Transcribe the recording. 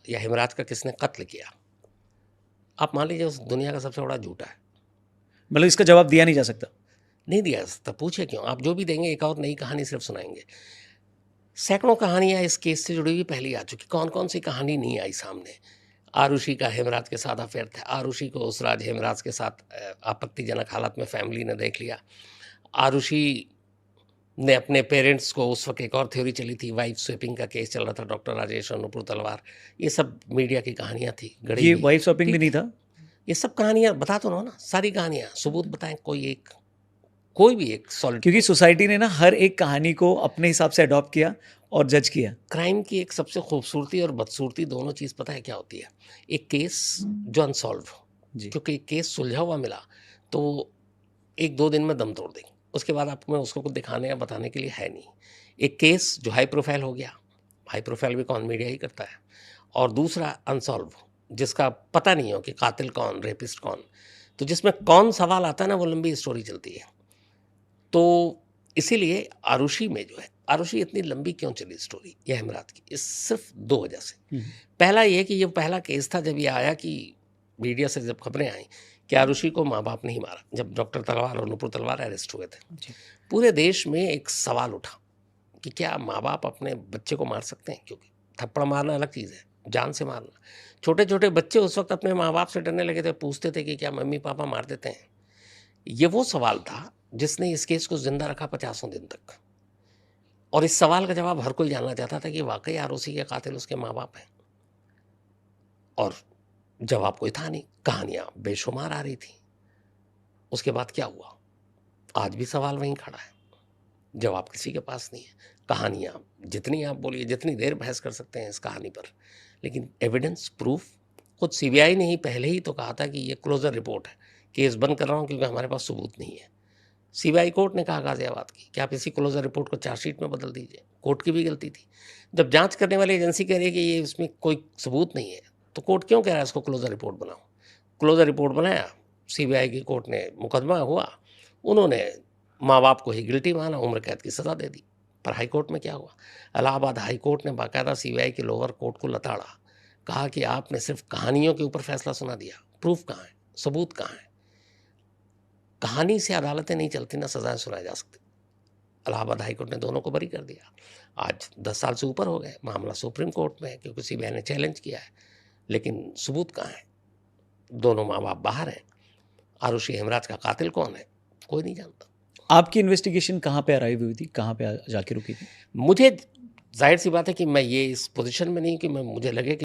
या हेमराज का किसने कत्ल किया, आप मान लीजिए उस दुनिया का सबसे बड़ा झूठा है। मतलब इसका जवाब दिया नहीं जा सकता? नहीं दिया जा सकता, पूछे क्यों? आप जो भी देंगे एक और नई कहानी सिर्फ सुनाएंगे। सैकड़ों कहानियां इस केस से जुड़ी हुई पहले आ चुकी, कौन कौन सी कहानी नहीं आई सामने। आरुषि का हेमराज के साथ अफेयर था, आरुषि को उसराज हेमराज के साथ आपत्तिजनक हालत में फैमिली ने देख लिया। आरुषि ने अपने पेरेंट्स को, उस वक्त एक और थ्योरी चली थी, वाइफ स्वेपिंग का केस चल रहा था, डॉक्टर राजेश और नुपुर तलवार, ये सब मीडिया की कहानियां थी गढ़ी ये हुई। वाइफ शॉपिंग भी ठीक नहीं है, था? ये सब कहानियां बता तो रहा हूं ना, सारी कहानियां, सबूत बताएं, कोई भी एक सॉलिड। क्योंकि सोसाइटी ने ना हर एक कहानी को अपने हिसाब से अडॉप्ट किया और जज किया। क्राइम की एक सबसे खूबसूरती और बदसूरती दोनों चीज़ पता है क्या होती है? एक केस जो अनसॉल्व हो, जी। क्योंकि एक केस सुलझा हुआ मिला तो 1-2 दिन में दम तोड़ देंगे, उसके बाद आप में उसको कुछ दिखाने या बताने के लिए है नहीं। एक केस जो हाई प्रोफाइल हो गया, हाई प्रोफाइल भी कौन, मीडिया ही करता है, और दूसरा अनसॉल्व जिसका पता नहीं हो कि कातिल कौन, रेपिस्ट कौन, तो जिसमें कौन सवाल आता है ना, वो लंबी स्टोरी चलती है। तो इसीलिए आरुषि में जो है, आरुषि इतनी लंबी क्यों चली स्टोरी ये हेमराज की, इस सिर्फ 2 वजह से। पहला ये कि ये पहला केस था जब ये आया कि मीडिया से जब खबरें आई कि आरुषि को माँ बाप नहीं मारा, जब डॉक्टर तलवार और नुपुर तलवार अरेस्ट हुए थे, जी। पूरे देश में एक सवाल उठा कि क्या माँ बाप अपने बच्चे को मार सकते हैं? क्योंकि थप्पड़ मारना अलग चीज़ है, जान से मारना। छोटे छोटे बच्चे उस वक्त अपने माँ बाप से डरने लगे थे, पूछते थे कि क्या मम्मी पापा मार देते हैं? ये वो सवाल था जिसने इस केस को जिंदा रखा 50 दिन तक, और इस सवाल का जवाब हर कोई जानना चाहता था कि वाकई आरोसी के कातिल उसके माँ बाप हैं, और जवाब कोई था नहीं, कहानियां बेशुमार आ रही थी। उसके बाद क्या हुआ? आज भी सवाल वहीं खड़ा है, जवाब किसी के पास नहीं है। कहानियां जितनी आप बोलिए, जितनी देर बहस कर सकते हैं इस कहानी पर, लेकिन एविडेंस, प्रूफ, खुद सीबीआई ने ही पहले ही तो कहा था कि ये क्लोजर रिपोर्ट है, केस बंद कर रहा हूं क्योंकि हमारे पास सबूत नहीं है। सीबीआई कोर्ट ने कहा गाजियाबाद की कि आप इसी क्लोजर रिपोर्ट को चार्जशीट में बदल दीजिए, कोर्ट की भी गलती थी। जब जांच करने वाली एजेंसी कह रही है कि ये इसमें कोई सबूत नहीं है, तो कोर्ट क्यों कह रहा है इसको क्लोजर रिपोर्ट बनाओ? क्लोजर रिपोर्ट बनाया, सीबीआई की कोर्ट ने, मुकदमा हुआ, उन्होंने माँ बाप को ही गिल्टी माना, उम्र कैद की सज़ा दे दी। पर हाई कोर्ट में क्या हुआ? इलाहाबाद हाई कोर्ट ने बाकायदा सीबीआई के लोअर कोर्ट को लताड़ा, कहा कि आपने सिर्फ कहानियों के ऊपर फैसला सुना दिया, प्रूफ कहाँ है, सबूत कहाँ है? कहानी से अदालतें नहीं चलती ना, सजाएं सुनाई जा सकती। इलाहाबाद हाई कोर्ट ने दोनों को बरी कर दिया। आज 10 साल से ऊपर हो गए, मामला सुप्रीम कोर्ट में है क्योंकि सीबीआई ने चैलेंज किया है, लेकिन सबूत कहाँ है? दोनों माँ बाप बाहर हैं। आरुषि हेमराज का कातिल कौन है? कोई नहीं जानता। आपकी इन्वेस्टिगेशन कहाँ पे अराइव हुई थी, कहाँ पे जाके रुकी थी? मुझे जाहिर सी बात है कि मैं ये इस पोजीशन में नहीं कि मैं, मुझे लगे कि